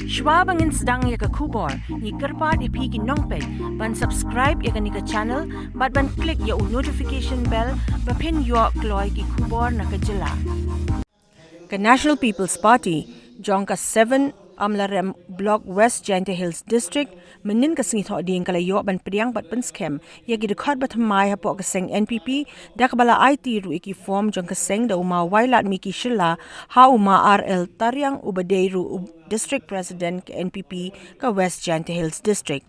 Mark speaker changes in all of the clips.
Speaker 1: Shwa bangin sedang ya ke kubor, ni kerpa di pigi nongpet, ban subscribe ya ke ni ke channel, ban klik ya notification bell, bapin yo kloy ki kubor na ke jela. Ke National People's Party, jongka 7 Amlarem Block West Jante Hills District, menin ke singi thok ding kala yo ban priang bat pen scam, ya ki dekat bat mai hapo ke seng NPP, dak bala IT ru iki form jongka seng da uma wailat miki shilla, ha uma RL Tariang ubadei ru District President ke NPP ke West Jante Hills District.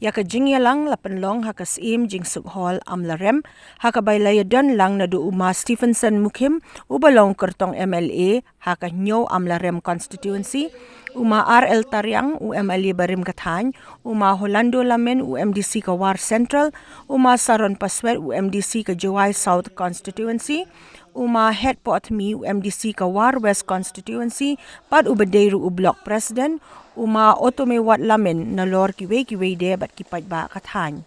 Speaker 1: Ya ka jing lang lapan long ha ka sim jing suk hall Amlarem ha ka bailaya dan lang na do uma Stephenson Mukim ubalong kertong MLA ha ka nyo Amlarem constituency uma RL Tariang UMLA Barim Katany uma Holando Lamen UMDC ka War Central uma Saron Paswet UMDC ka Jawai South constituency uma head pot mi UMDC ka War West constituency pad ubadeiru u block president uma otomewat lamen na lor kiwe de bat kipat ba kathan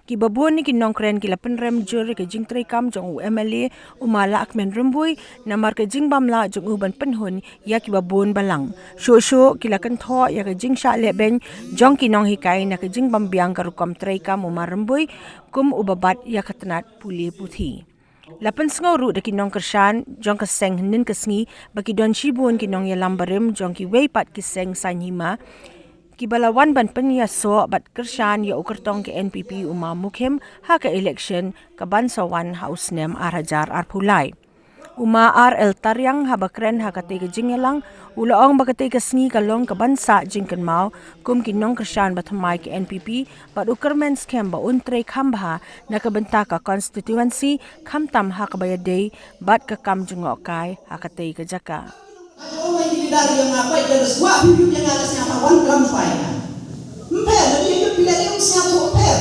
Speaker 1: ki babon ni kinongkren ki lapen rem jur ke jing trai kam jong UMLA uma la akmen rumboy na mar ke jing bamla jong uban penhun ya ki babon balang sho ki lakan tho ya ke jing sha le ben jong kinong hikai na ke jing bambiang karukom trai kam uma rumboy kum ubabat ya katnat puli puthi. Lapan sengaw ru da kinong kershan jong ka seng nin kesngi bagi don shibun kinong ya lambarim jong ki weipat ki seng sanyima ki balawan ban penya so bat kershan ya ukertong ke NPP uma Mukim ha ka election ka bansawan house nem arajar arpulai uma RL Tariang ha bakren ha ka tege jingelang ulaong bakate ka sngi ka long ka bansa jingken mau kum kinong kershan batmai ke NPP bat ukermen scam ba untre khamba na ka benta ka constituency khamtam ha ka bayade bat ka kam jungok kai ha ka te ka jaka
Speaker 2: orang ini dari yang apa itu sebuah hidup yang ada siapa wan kam faina mper jadi hidup bila dia usia tu per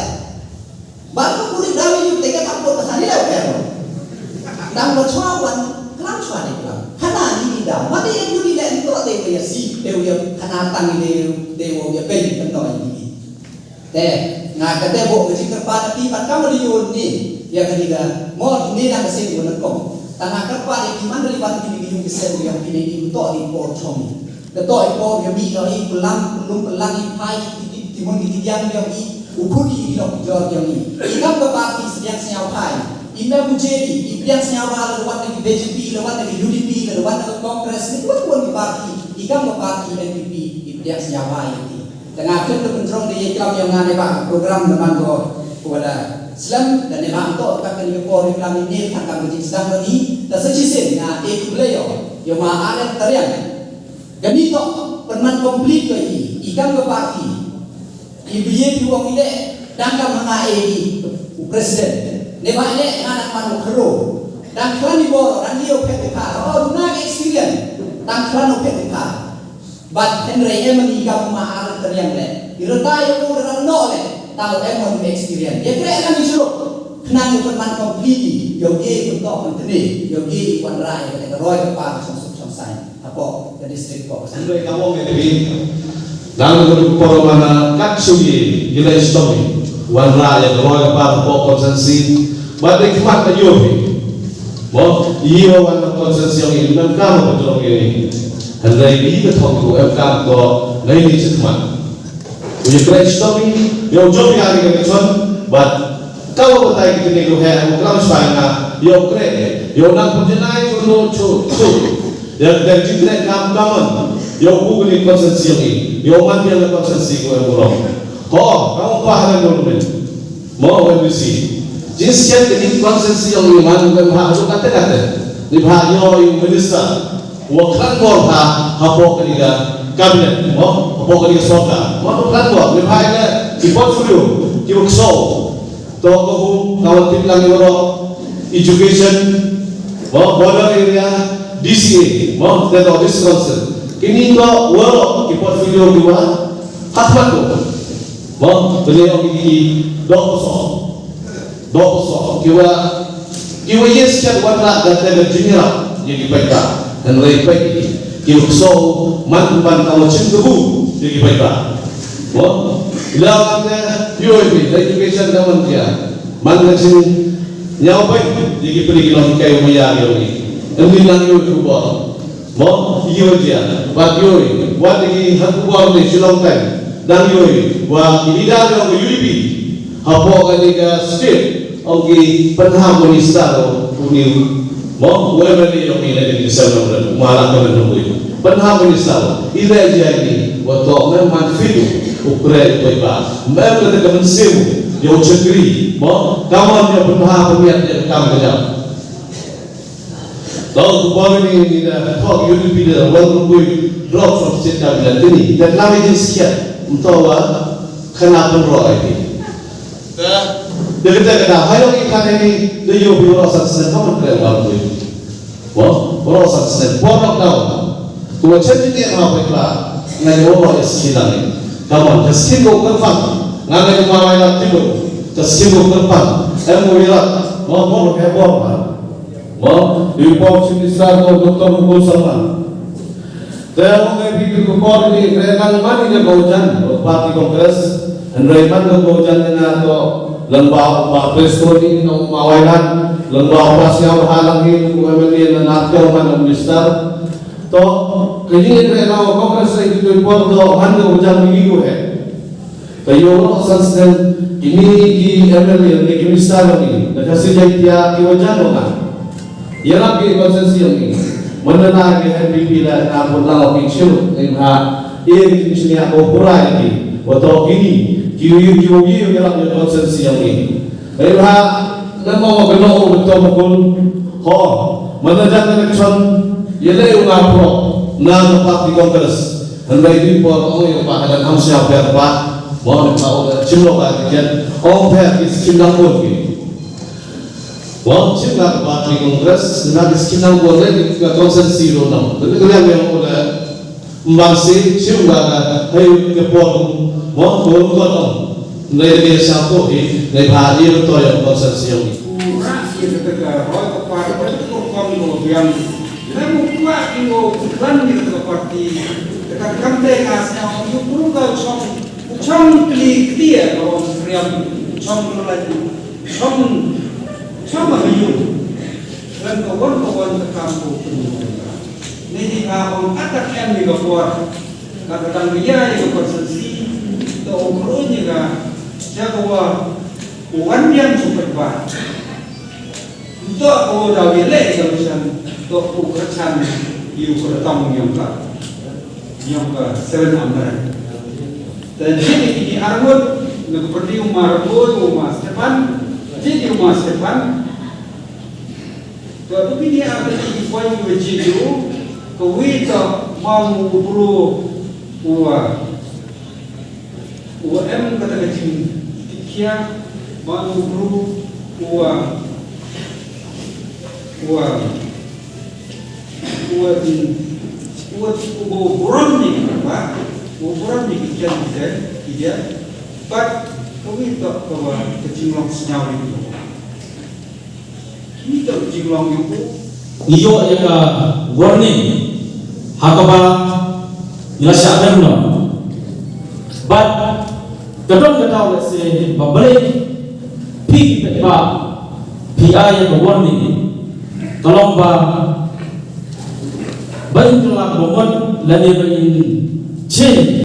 Speaker 2: baru kulit dari hidup tega takut kesana dia per dan bersuawan kelam suan itu karena ini dah mati yang hidup bila itu tega ya si dia karena tang ini dia dia pay pentoy ini ngak kata bo kecil kerpa tapi kamu diun ni ya ketiga mod ni dah kesini bukan kau tanah kerpa di mana libat di biung kesel yang pilih untuk di portong ketok impor yang mi kali pelang ipai timun di tiang yang i ukuri ilok jor yang i ikam berparti sediak senyau pai indah menjadi ipian senyau hal lewat dari BJP lewat dari UDP lewat dari Kongres itu pun berparti ikam berparti NPP ipian senyau pai tengah kan kepentrong di ikam yang ngane pak program teman go kepada Islam dan yang untuk akan diukur reklam ini akan menjadi sedang bagi dan sejisen na beliau yang ada tarian kami tu pernah komplit lagi ikan berparti ibu uang ini dan kami mengairi presiden nebak ini anak manu kero dan kelan dibor dan dia PTK oh nak experience dan kelan PTK but Henry Emily kamu mahal tarian le diretai aku dengan nol tahu emang experience dia kira kan disuruh kenang perman complete yogi untuk menteri yogi iwan rai ketika roy kepala sosai apa ke distrik kok
Speaker 3: sampai kamu ngerti lalu berporo mana katsugi gila istomi wan rai roy kepala kok konsensi badai kemat ke yogi mo iyo wan konsensi yang ini dan kamu betul ini hendai ini ketong ku MK ko lain ini sekemat punya brainstorming yang job yang hari kemudian but kalau kita ini nego hai aku kalau sebenarnya yang keren yang nak perjalanan itu yang dari jiran kamu yang bukan di konsensi ini yang mana yang konsensi kau yang belum kamu paham dulu mau mesti jiskan ini konsensi yang mana bukan harus kata di bahaya yang minister waktu kau apa ketiga kabinet mo apa kali soka mo kan ko le bhai le ki portfolio ki workso to ko kawan tim lang yo education mo border area DCA mo the office council kini to wo ki portfolio ki wa hatmat ko mo beliau ki doso ki wa yes chat wa la ga te junior ye ki paita dan le paiti so man ban kamu cengkebu jadi baik oh ilangnya UAP education kamu dia man ngecing nyawa baik jadi pergi lagi kayu maya lagi ini lang yo kubor mo iyo dia bag yo wa di hakwa ni Shillong Time dan yoi wa leader ng UDP hapo kanina state ogi panha minister uni mo wala ni yung ina ni sa mga mala ka man mo panha minister ila jani wa to man fidu ukre ko iba man ka ka mansim yung chakri mo kaman niya panha pamiyat niya kam ka Lalu kemarin ini dah talk UDP dah welcome we drop from state cabinet ini dan lama ini sekian untuk kenapa roh ini. Dia kata hayong ikan ini dia yo berosak sen kamu keren banget ini. Wah berosak sen borak dah. Kau cakap ni apa iklan? Ngai orang yang sekitar ini. Kamu jaskin kau kerfan. Ngai cuma main timur. Jaskin kau kerfan. Emu irat. Mau heboh. Well, the Republic of Dr. Mukul Salman. There are people who call me Reman Mani Gojan of Party Congress and Reman Gojan in Ato, Lambao, Prestori, Mawailan, Lambao, Pasya, Halangi, Women, and Nato, and Minister. To, Kajin Reno Congress, I do report the Mando Gojan Migo. The Euro Sunsen, Ini, Emily, and the Minister, the Cassidia, Iwajano. Ialah pi konsensi yang ini. Mana nak NPP dah nak pulang official, ingat ini misalnya opera ini, atau ini, kiu ialah konsensi yang ini. Ingat nama benar betul betul. Ho, mana jangan election, ialah yang apa? Nak Parti Kongres, hendak ini por yang bahagian hamsia berapa? Mau nak cimlo bahagian, per iskinang pun ini. Wah, cakap Parti Kongres, nak sekitar boleh kita konsensi dulu. Tapi kalau yang boleh membahas, cakap hari kepotong, wah turun kotong. Dari siapa ini, dari hari itu yang konsensi yang ini.
Speaker 4: Kurang kita tegak, roy kepada itu kami yang, kita buat ini bukan kita parti, kita kante ngasnya, kita perlu kau com klik dia kalau riam com lagi, sama hiu, dan kawan-kawan terkampung. Ini jika orang atas yang digapuar, katakan dia yang konsensi, atau ukron juga jaga uang yang super baik. Untuk kau dah wileh kalau macam untuk ukercan hiu keretamu yang ke seven amran. Dan ini arwut, nak pergi umar Stefan. Jadi rumah Stefan, kalau begini ada di poin berjidu, kewita mau buru em kata kecil tikia mau buru buron ni apa? Buron ni kian but kami tak kawan kecilong senyawa itu. Kini tak kecilong itu.
Speaker 5: Iyo yang warning, hakaba nilasya ada no. But kadang let's say babalik pi petba PI yang warning. Tolong ba bayin telah bomon lani bayin change.